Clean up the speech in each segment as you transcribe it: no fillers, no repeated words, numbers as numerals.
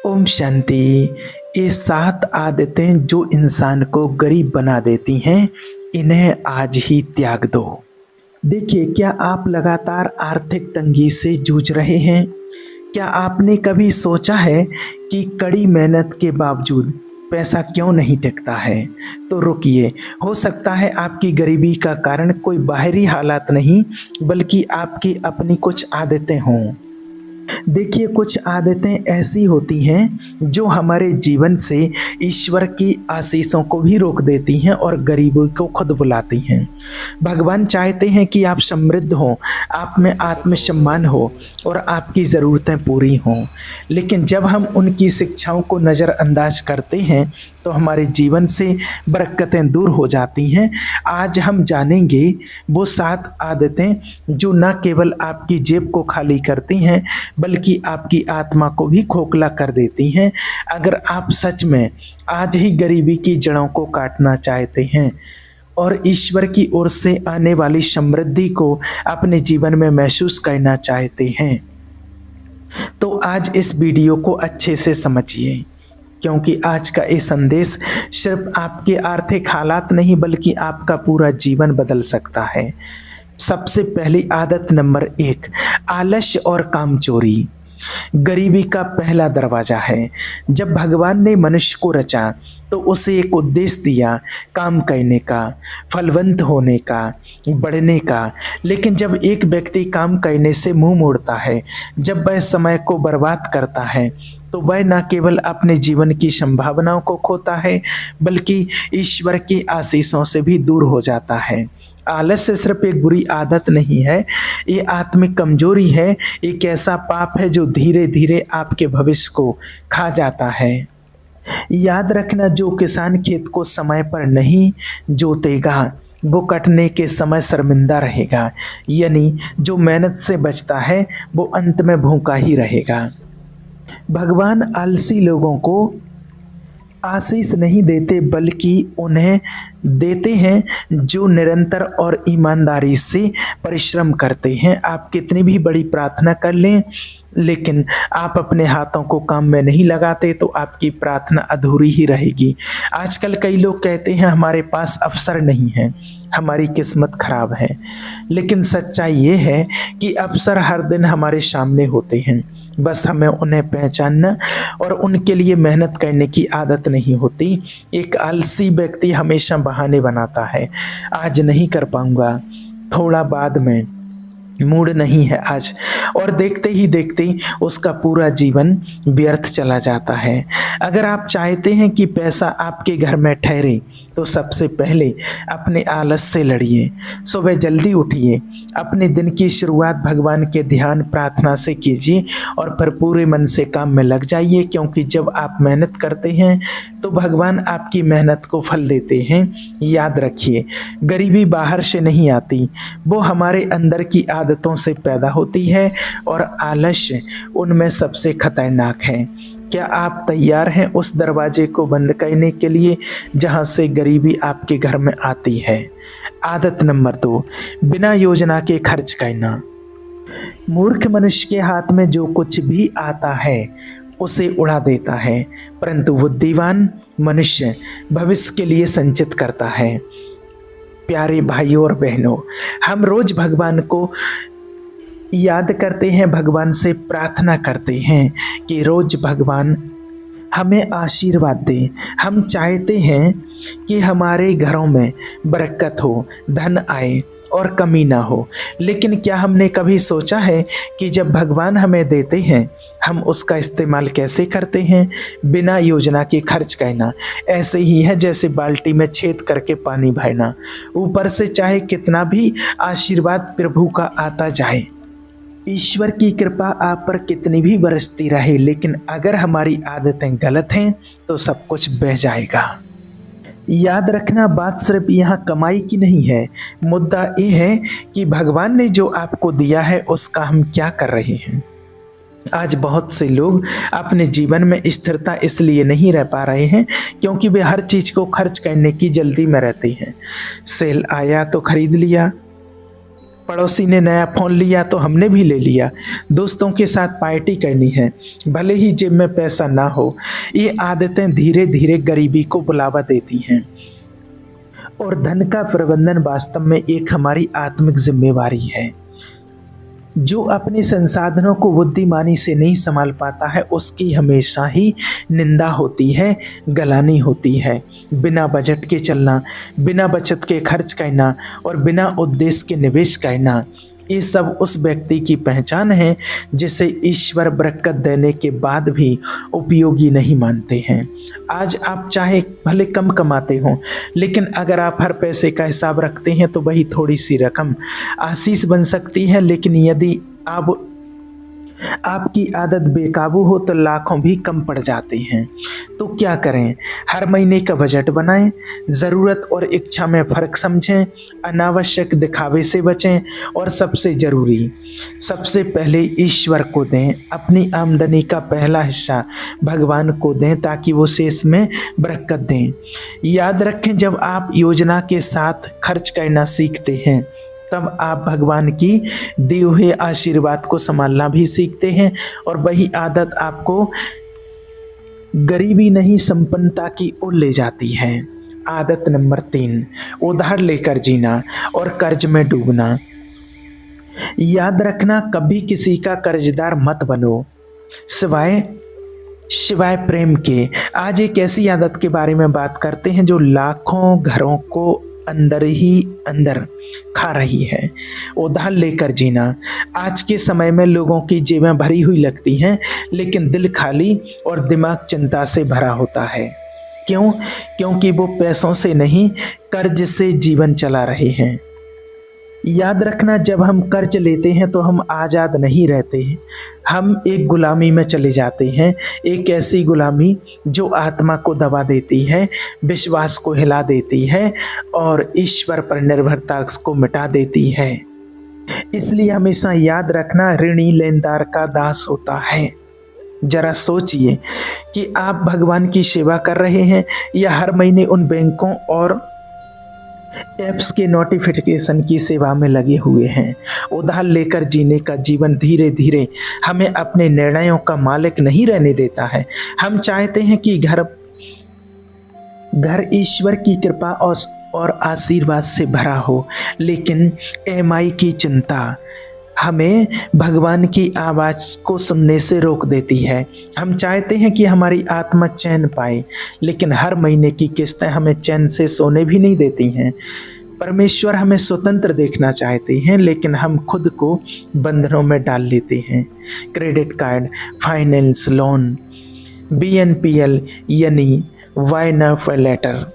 ओम शांति। ये 7 आदतें जो इंसान को गरीब बना देती हैं, इन्हें आज ही त्याग दो। देखिए, क्या आप लगातार आर्थिक तंगी से जूझ रहे हैं? क्या आपने कभी सोचा है कि कड़ी मेहनत के बावजूद पैसा क्यों नहीं टिकता है? तो रुकिए, हो सकता है आपकी गरीबी का कारण कोई बाहरी हालात नहीं, बल्कि आपकी अपनी कुछ आदतें हों। देखिए, कुछ आदतें ऐसी होती हैं जो हमारे जीवन से ईश्वर की आशीषों को भी रोक देती हैं और गरीबों को खुद बुलाती हैं। भगवान चाहते हैं कि आप समृद्ध हो, आप में आत्मसम्मान हो और आपकी ज़रूरतें पूरी हों। लेकिन जब हम उनकी शिक्षाओं को नज़रअंदाज करते हैं तो हमारे जीवन से बरकतें दूर हो जाती हैं। आज हम जानेंगे वो 7 आदतें जो न केवल आपकी जेब को खाली करती हैं, बल्कि आपकी आत्मा को भी खोखला कर देती हैं। अगर आप सच में आज ही गरीबी की जड़ों को काटना चाहते हैं और ईश्वर की ओर से आने वाली समृद्धि को अपने जीवन में महसूस करना चाहते हैं, तो आज इस वीडियो को अच्छे से समझिए, क्योंकि आज का ये संदेश सिर्फ आपके आर्थिक हालात नहीं बल्कि आपका पूरा जीवन बदल सकता है। सबसे पहली आदत नंबर 1, आलस्य और कामचोरी गरीबी का पहला दरवाजा है। जब भगवान ने मनुष्य को रचा तो उसे एक उद्देश्य दिया, काम करने का, फलवंत होने का, बढ़ने का। लेकिन जब एक व्यक्ति काम करने से मुंह मोड़ता है, जब वह समय को बर्बाद करता है, तो वह न केवल अपने जीवन की संभावनाओं को खोता है बल्कि ईश्वर की आशीषों से भी दूर हो जाता है। आलस्य सिर्फ एक बुरी आदत नहीं है, ये आत्मिक कमजोरी है। एक ऐसा पाप है जो धीरे धीरे आपके भविष्य को खा जाता है। याद रखना, जो किसान खेत को समय पर नहीं जोतेगा वो कटने के समय शर्मिंदा रहेगा। यानी जो मेहनत से बचता है वो अंत में भूखा ही रहेगा। भगवान आलसी लोगों को आशीष नहीं देते बल्कि उन्हें देते हैं जो निरंतर और ईमानदारी से परिश्रम करते हैं। आप कितनी भी बड़ी प्रार्थना कर लें, लेकिन आप अपने हाथों को काम में नहीं लगाते तो आपकी प्रार्थना अधूरी ही रहेगी। आजकल कई लोग कहते हैं हमारे पास अवसर नहीं है, हमारी किस्मत खराब है। लेकिन सच्चाई ये है कि अवसर हर दिन हमारे सामने होते हैं, बस हमें उन्हें पहचानना और उनके लिए मेहनत करने की आदत नहीं होती। एक आलसी व्यक्ति हमेशा बहाने बनाता है, आज नहीं कर पाऊंगा, थोड़ा बाद में, मूड नहीं है आज, और देखते ही देखते उसका पूरा जीवन व्यर्थ चला जाता है। अगर आप चाहते हैं कि पैसा आपके घर में ठहरे तो सबसे पहले अपने आलस से लड़िए। सुबह जल्दी उठिए, अपने दिन की शुरुआत भगवान के ध्यान प्रार्थना से कीजिए और फिर पूरे मन से काम में लग जाइए, क्योंकि जब आप मेहनत करते हैं तो भगवान आपकी मेहनत को फल देते हैं। याद रखिए, गरीबी बाहर से नहीं आती, वो हमारे अंदर की आदतों से पैदा होती है और आलस्य उनमें सबसे खतरनाक है। क्या आप तैयार हैं उस दरवाजे को बंद करने के लिए जहां से गरीबी आपके घर में आती है? आदत नंबर 2, बिना योजना के खर्च करना। मूर्ख मनुष्य के हाथ में जो कुछ भी आता है उसे उड़ा देता है, परंतु बुद्धिमान मनुष्य भविष्य के लिए संचित करता है। प्यारे भाइयों और बहनों, हम रोज भगवान को याद करते हैं, भगवान से प्रार्थना करते हैं कि रोज भगवान हमें आशीर्वाद दें। हम चाहते हैं कि हमारे घरों में बरकत हो, धन आए और कमी ना हो। लेकिन क्या हमने कभी सोचा है कि जब भगवान हमें देते हैं हम उसका इस्तेमाल कैसे करते हैं? बिना योजना के खर्च करना ऐसे ही है जैसे बाल्टी में छेद करके पानी भरना। ऊपर से चाहे कितना भी आशीर्वाद प्रभु का आता जाए, ईश्वर की कृपा आप पर कितनी भी बरसती रहे, लेकिन अगर हमारी आदतें गलत हैं तो सब कुछ बह जाएगा। याद रखना, बात सिर्फ यहाँ कमाई की नहीं है, मुद्दा ये है कि भगवान ने जो आपको दिया है उसका हम क्या कर रहे हैं। आज बहुत से लोग अपने जीवन में स्थिरता इसलिए नहीं रह पा रहे हैं क्योंकि वे हर चीज को खर्च करने की जल्दी में रहते हैं। सेल आया तो खरीद लिया, पड़ोसी ने नया फ़ोन लिया तो हमने भी ले लिया। दोस्तों के साथ पार्टी करनी है, भले ही जेब में पैसा ना हो। ये आदतें धीरे-धीरे गरीबी को बुलावा देती हैं। और धन का प्रबंधन वास्तव में एक हमारी आत्मिक ज़िम्मेवारी है। जो अपने संसाधनों को बुद्धिमानी से नहीं संभाल पाता है, उसकी हमेशा ही निंदा होती है, गलानी होती है। बिना बजट के चलना, बिना बचत के खर्च करना और बिना उद्देश्य के निवेश करना, ये सब उस व्यक्ति की पहचान है जिसे ईश्वर बरकत देने के बाद भी उपयोगी नहीं मानते हैं। आज आप चाहे भले कम कमाते हों, लेकिन अगर आप हर पैसे का हिसाब रखते हैं तो वही थोड़ी सी रकम आशीष बन सकती है। लेकिन यदि आपकी आदत बेकाबू हो तो लाखों भी कम पड़ जाते हैं। तो क्या करें? हर महीने का बजट बनाएं, ज़रूरत और इच्छा में फ़र्क समझें, अनावश्यक दिखावे से बचें और सबसे ज़रूरी, सबसे पहले ईश्वर को दें। अपनी आमदनी का पहला हिस्सा भगवान को दें ताकि वो शेष में बरकत दें। याद रखें, जब आप योजना के साथ खर्च करना सीखते हैं तब आप भगवान की दिए हुए आशीर्वाद को संभालना भी सीखते हैं और वही आदत आपको गरीबी नहीं संपन्नता की ओर ले जाती है। आदत नंबर 3, उधार लेकर जीना और कर्ज में डूबना। याद रखना, कभी किसी का कर्जदार मत बनो, सिवाय प्रेम के। आज एक ऐसी आदत के बारे में बात करते हैं जो लाखों घरों को अंदर ही अंदर खा रही है। उधार लेकर जीना। आज के समय में लोगों की जेबें भरी हुई लगती हैं, लेकिन दिल खाली और दिमाग चिंता से भरा होता है। क्यों? क्योंकि वो पैसों से नहीं, कर्ज से जीवन चला रहे हैं। याद रखना, जब हम कर्ज लेते हैं तो हम आज़ाद नहीं रहते हैं, हम एक गुलामी में चले जाते हैं। एक ऐसी गुलामी जो आत्मा को दबा देती है, विश्वास को हिला देती है और ईश्वर पर निर्भरता को मिटा देती है। इसलिए हमेशा याद रखना, ऋणी लेनदार का दास होता है। जरा सोचिए कि आप भगवान की सेवा कर रहे हैं या हर महीने उन बैंकों और ऐप्स के नोटिफिकेशन की सेवा में लगे हुए हैं। उधार लेकर जीने का जीवन धीरे धीरे हमें अपने निर्णयों का मालिक नहीं रहने देता है। हम चाहते हैं कि घर ईश्वर की कृपा और आशीर्वाद से भरा हो, लेकिन ईएमआई की चिंता हमें भगवान की आवाज़ को सुनने से रोक देती है। हम चाहते हैं कि हमारी आत्मा चैन पाए, लेकिन हर महीने की किस्तें हमें चैन से सोने भी नहीं देती हैं। परमेश्वर हमें स्वतंत्र देखना चाहते हैं, लेकिन हम खुद को बंधनों में डाल लेते हैं। Credit card, finance, loan, BNPL यानी बाय नाउ पे लेटर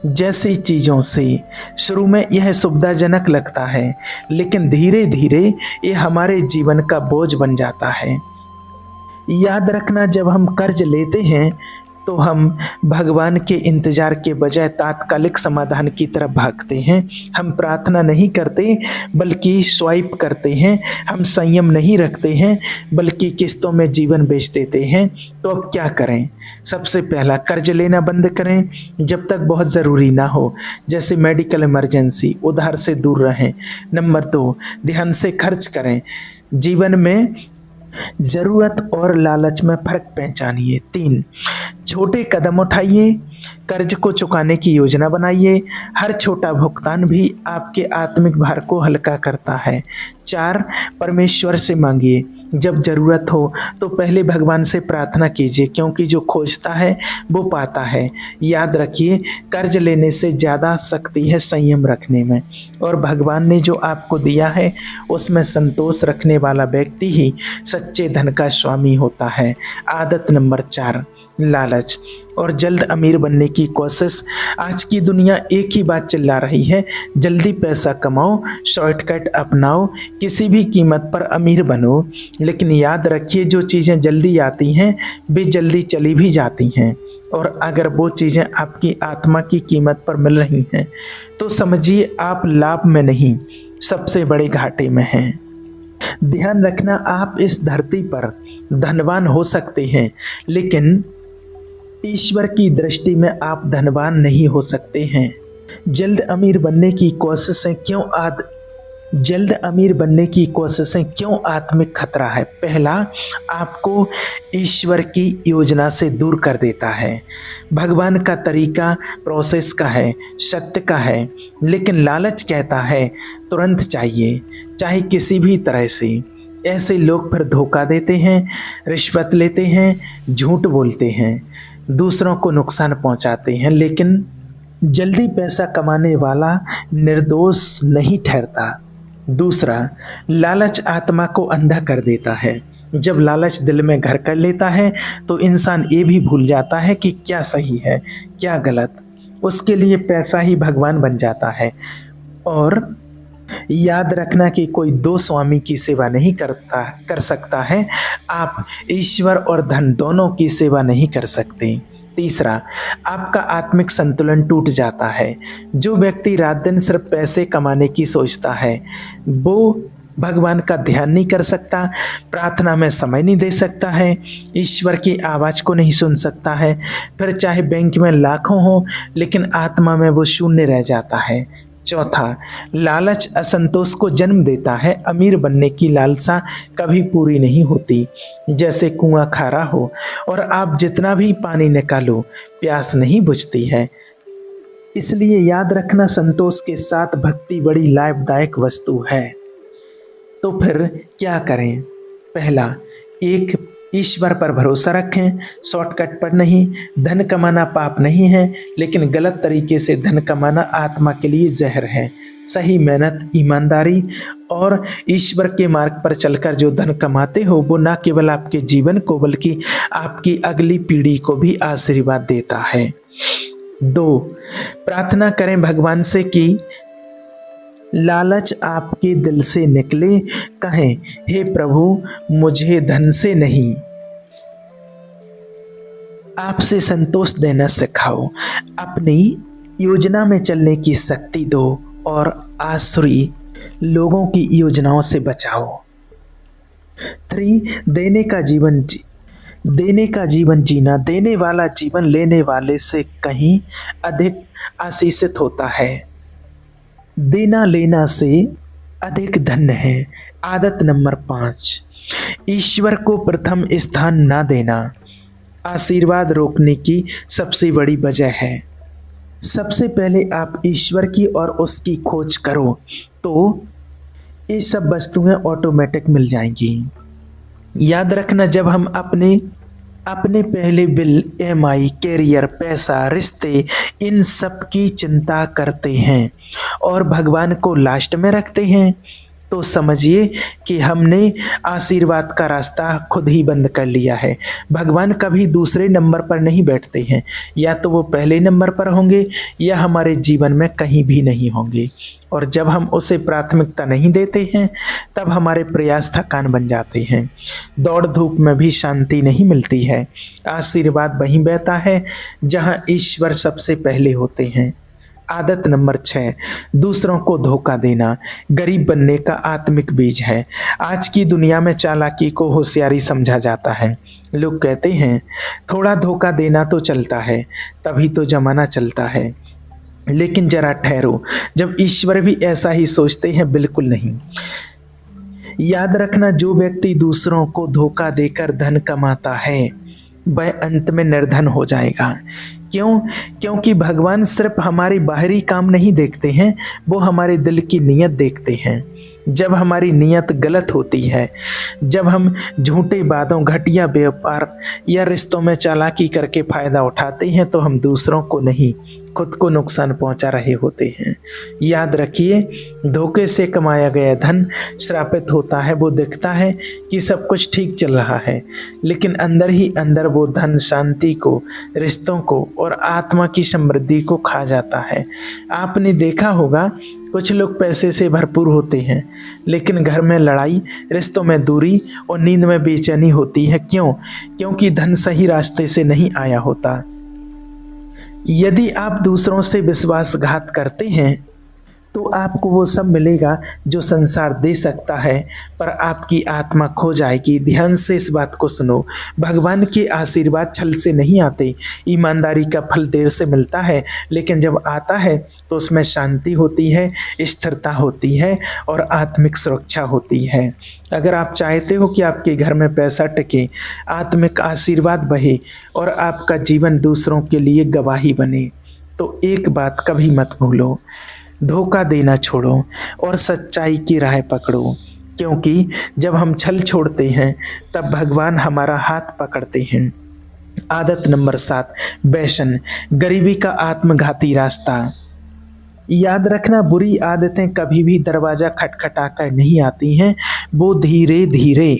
जैसी चीज़ों से शुरू में यह सुविधाजनक लगता है, लेकिन धीरे धीरे ये हमारे जीवन का बोझ बन जाता है। याद रखना, जब हम कर्ज लेते हैं तो हम भगवान के इंतज़ार के बजाय तात्कालिक समाधान की तरफ भागते हैं। हम प्रार्थना नहीं करते बल्कि स्वाइप करते हैं। हम संयम नहीं रखते हैं बल्कि किस्तों में जीवन बेच देते हैं। तो अब क्या करें? सबसे पहला, कर्ज लेना बंद करें जब तक बहुत ज़रूरी ना हो, जैसे मेडिकल इमरजेंसी। उधार से दूर रहें। नंबर 2, ध्यान से खर्च करें। जीवन में ज़रूरत और लालच में फ़र्क पहचानिए। 3, छोटे कदम उठाइए, कर्ज को चुकाने की योजना बनाइए। हर छोटा भुगतान भी आपके आत्मिक भार को हल्का करता है। 4, परमेश्वर से मांगिए। जब ज़रूरत हो तो पहले भगवान से प्रार्थना कीजिए, क्योंकि जो खोजता है वो पाता है। याद रखिए, कर्ज लेने से ज़्यादा शक्ति है संयम रखने में, और भगवान ने जो आपको दिया है उसमें संतोष रखने वाला व्यक्ति ही सच्चे धन का स्वामी होता है। आदत नंबर 4, लालच और जल्द अमीर बनने की कोशिश। आज की दुनिया एक ही बात चिल्ला रही है, जल्दी पैसा कमाओ, शॉर्टकट अपनाओ, किसी भी कीमत पर अमीर बनो। लेकिन याद रखिए, जो चीज़ें जल्दी आती हैं वे जल्दी चली भी जाती हैं, और अगर वो चीज़ें आपकी आत्मा की कीमत पर मिल रही हैं तो समझिए आप लाभ में नहीं, सबसे बड़े घाटे में हैं। ध्यान रखना, आप इस धरती पर धनवान हो सकते हैं, लेकिन ईश्वर की दृष्टि में आप धनवान नहीं हो सकते हैं। जल्द अमीर बनने की कोशिशें जल्द अमीर बनने की कोशिशें क्यों आत्मिक खतरा है? पहला, आपको ईश्वर की योजना से दूर कर देता है। भगवान का तरीका प्रोसेस का है, सत्य का है, लेकिन लालच कहता है तुरंत चाहिए, चाहे किसी भी तरह से। ऐसे लोग फिर धोखा देते हैं, रिश्वत लेते हैं, झूठ बोलते हैं, दूसरों को नुकसान पहुंचाते हैं, लेकिन जल्दी पैसा कमाने वाला निर्दोष नहीं ठहरता। दूसरा, लालच आत्मा को अंधा कर देता है। जब लालच दिल में घर कर लेता है तो इंसान ये भी भूल जाता है कि क्या सही है क्या गलत। उसके लिए पैसा ही भगवान बन जाता है। और याद रखना कि कोई दो स्वामी की सेवा नहीं कर सकता है। आप ईश्वर और धन दोनों की सेवा नहीं कर सकते। तीसरा, आपका आत्मिक संतुलन टूट जाता है। जो व्यक्ति रात दिन सिर्फ पैसे कमाने की सोचता है वो भगवान का ध्यान नहीं कर सकता, प्रार्थना में समय नहीं दे सकता है, ईश्वर की आवाज़ को नहीं सुन सकता है। फिर चाहे बैंक में लाखों हो लेकिन आत्मा में वो शून्य रह जाता है। चौथा, लालच असंतोष को जन्म देता है। अमीर बनने की लालसा कभी पूरी नहीं होती। जैसे कुआं खारा हो और आप जितना भी पानी निकालो प्यास नहीं बुझती है। इसलिए याद रखना, संतोष के साथ भक्ति बड़ी लाभदायक वस्तु है। तो फिर क्या करें? पहला, एक ईश्वर पर भरोसा रखें, शॉर्टकट पर नहीं। धन कमाना पाप नहीं है, लेकिन गलत तरीके से धन कमाना आत्मा के लिए जहर है। सही मेहनत, ईमानदारी और ईश्वर के मार्ग पर चलकर जो धन कमाते हो वो न केवल आपके जीवन को बल्कि आपकी अगली पीढ़ी को भी आशीर्वाद देता है। 2, प्रार्थना करें भगवान से कि लालच आपके दिल से निकले। कहें, हे प्रभु मुझे धन से नहीं आपसे संतोष देना सिखाओ, अपनी योजना में चलने की शक्ति दो और आसुरी लोगों की योजनाओं से बचाओ। 3, देने का जीवन जीना। देने वाला जीवन लेने वाले से कहीं अधिक आशीषित होता है। देना लेना से अधिक धन्य है। आदत नंबर 5, ईश्वर को प्रथम स्थान ना देना आशीर्वाद रोकने की सबसे बड़ी वजह है। सबसे पहले आप ईश्वर की और उसकी खोज करो तो ये सब वस्तुएं ऑटोमेटिक मिल जाएंगी। याद रखना, जब हम अपने पहले बिल, EMI, कैरियर, पैसा, रिश्ते, इन सब की चिंता करते हैं और भगवान को लास्ट में रखते हैं तो समझिए कि हमने आशीर्वाद का रास्ता खुद ही बंद कर लिया है। भगवान कभी दूसरे नंबर पर नहीं बैठते हैं, या तो वो पहले नंबर पर होंगे या हमारे जीवन में कहीं भी नहीं होंगे। और जब हम उसे प्राथमिकता नहीं देते हैं तब हमारे प्रयास थकान बन जाते हैं। दौड़ धूप में भी शांति नहीं मिलती है। आशीर्वाद वहीं बहता है जहाँ ईश्वर सबसे पहले होते हैं। आदत नंबर 6, दूसरों को धोखा देना गरीब बनने का आत्मिक बीज है। आज की दुनिया में चालाकी को होशियारी समझा जाता है। लोग कहते हैं थोड़ा धोखा देना तो चलता है, तभी तो जमाना चलता है। लेकिन जरा ठहरो, जब ईश्वर भी ऐसा ही सोचते हैं? बिल्कुल नहीं। याद रखना, जो व्यक्ति दूसरों को धोखा देकर धन कमाता है वह अंत में निर्धन हो जाएगा। क्यों? क्योंकि भगवान सिर्फ हमारी बाहरी काम नहीं देखते हैं, वो हमारे दिल की नीयत देखते हैं। जब हमारी नीयत गलत होती है, जब हम झूठे बातों, घटिया व्यापार या रिश्तों में चालाकी करके फ़ायदा उठाते हैं तो हम दूसरों को नहीं खुद को नुकसान पहुंचा रहे होते हैं। याद रखिए, धोखे से कमाया गया धन श्रापित होता है। वो दिखता है कि सब कुछ ठीक चल रहा है, लेकिन अंदर ही अंदर वो धन शांति को, रिश्तों को और आत्मा की समृद्धि को खा जाता है। आपने देखा होगा कुछ लोग पैसे से भरपूर होते हैं लेकिन घर में लड़ाई, रिश्तों में दूरी और नींद में बेचैनी होती है। क्यों? क्योंकि धन सही रास्ते से नहीं आया होता। यदि आप दूसरों से विश्वासघात करते हैं तो आपको वो सब मिलेगा जो संसार दे सकता है, पर आपकी आत्मा खो जाएगी। ध्यान से इस बात को सुनो। भगवान के आशीर्वाद छल से नहीं आते। ईमानदारी का फल देर से मिलता है, लेकिन जब आता है तो उसमें शांति होती है, स्थिरता होती है और आत्मिक सुरक्षा होती है। अगर आप चाहते हो कि आपके घर में पैसा टिके, आत्मिक आशीर्वाद बहे और आपका जीवन दूसरों के लिए गवाही बने, तो एक बात कभी मत भूलो, धोखा देना छोड़ो और सच्चाई की राह पकड़ो। क्योंकि जब हम छल छोड़ते हैं तब भगवान हमारा हाथ पकड़ते हैं। आदत नंबर 7, व्यसन, गरीबी का आत्मघाती रास्ता। याद रखना, बुरी आदतें कभी भी दरवाजा खटखटाकर नहीं आती हैं, वो धीरे धीरे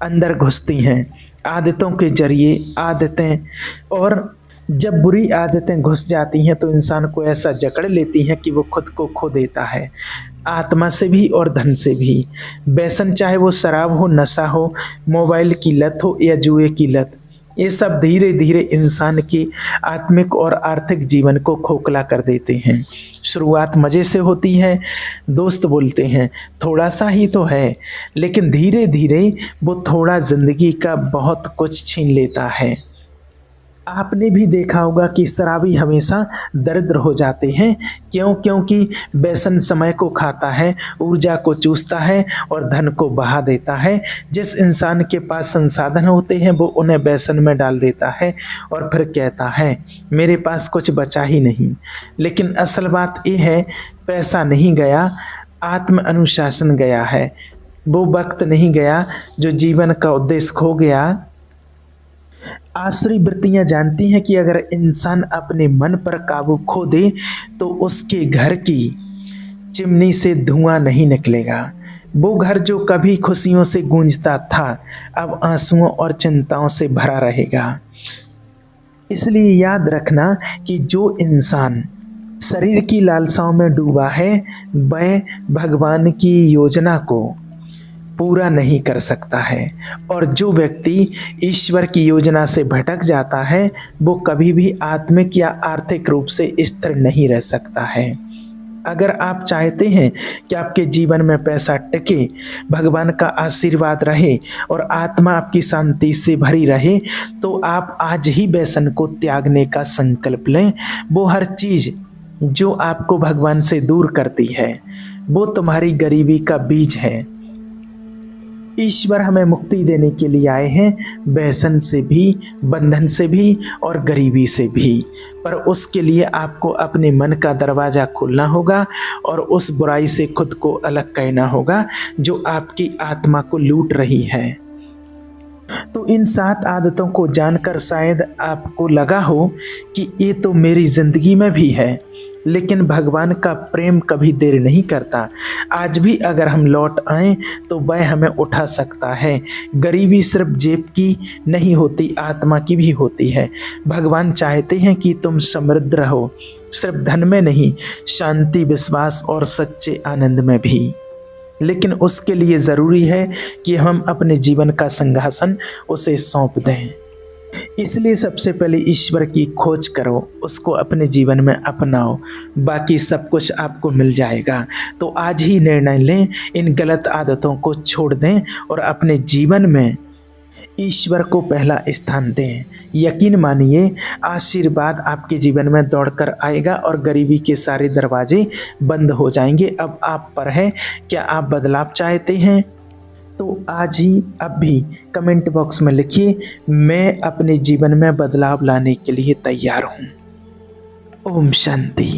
अंदर घुसती हैं। आदतों के जरिए आदतें, और जब बुरी आदतें घुस जाती हैं तो इंसान को ऐसा जकड़ लेती हैं कि वो खुद को खो देता है, आत्मा से भी और धन से भी। व्यसन, चाहे वो शराब हो, नशा हो, मोबाइल की लत हो या जुए की लत, ये सब धीरे धीरे इंसान की आत्मिक और आर्थिक जीवन को खोखला कर देते हैं। शुरुआत मज़े से होती है, दोस्त बोलते हैं थोड़ा सा ही तो है, लेकिन धीरे धीरे वो थोड़ा ज़िंदगी का बहुत कुछ छीन लेता है। आपने भी देखा होगा कि शराबी हमेशा दरिद्र हो जाते हैं। क्यों? क्योंकि व्यसन समय को खाता है, ऊर्जा को चूसता है और धन को बहा देता है। जिस इंसान के पास संसाधन होते हैं वो उन्हें व्यसन में डाल देता है और फिर कहता है मेरे पास कुछ बचा ही नहीं। लेकिन असल बात ये है, पैसा नहीं गया, आत्म अनुशासन गया है। वो वक्त नहीं गया जो जीवन का उद्देश्य खो गया। आसुरी वृत्तियां जानती हैं कि अगर इंसान अपने मन पर काबू खो दे तो उसके घर की चिमनी से धुआं नहीं निकलेगा। वो घर जो कभी खुशियों से गूंजता था अब आंसुओं और चिंताओं से भरा रहेगा। इसलिए याद रखना कि जो इंसान शरीर की लालसाओं में डूबा है वह भगवान की योजना को पूरा नहीं कर सकता है, और जो व्यक्ति ईश्वर की योजना से भटक जाता है वो कभी भी आत्मिक या आर्थिक रूप से स्थिर नहीं रह सकता है। अगर आप चाहते हैं कि आपके जीवन में पैसा टिके, भगवान का आशीर्वाद रहे और आत्मा आपकी शांति से भरी रहे, तो आप आज ही व्यसन को त्यागने का संकल्प लें। वो हर चीज़ जो आपको भगवान से दूर करती है वो तुम्हारी गरीबी का बीज है। ईश्वर हमें मुक्ति देने के लिए आए हैं, व्यसन से भी, बंधन से भी और गरीबी से भी। पर उसके लिए आपको अपने मन का दरवाज़ा खोलना होगा और उस बुराई से खुद को अलग करना होगा जो आपकी आत्मा को लूट रही है। तो इन 7 आदतों को जानकर शायद आपको लगा हो कि ये तो मेरी ज़िंदगी में भी है, लेकिन भगवान का प्रेम कभी देर नहीं करता। आज भी अगर हम लौट आएं तो वह हमें उठा सकता है। गरीबी सिर्फ जेब की नहीं होती, आत्मा की भी होती है। भगवान चाहते हैं कि तुम समृद्ध रहो, सिर्फ धन में नहीं, शांति, विश्वास और सच्चे आनंद में भी। लेकिन उसके लिए ज़रूरी है कि हम अपने जीवन का सिंहासन उसे सौंप दें। इसलिए सबसे पहले ईश्वर की खोज करो, उसको अपने जीवन में अपनाओ, बाकी सब कुछ आपको मिल जाएगा। तो आज ही निर्णय लें, इन गलत आदतों को छोड़ दें और अपने जीवन में ईश्वर को पहला स्थान दें। यकीन मानिए आशीर्वाद आपके जीवन में दौड़कर आएगा और गरीबी के सारे दरवाजे बंद हो जाएंगे। अब आप पर है, क्या आप बदलाव चाहते हैं? तो आज ही अब भी कमेंट बॉक्स में लिखिए, मैं अपने जीवन में बदलाव लाने के लिए तैयार हूँ। ओम शांति।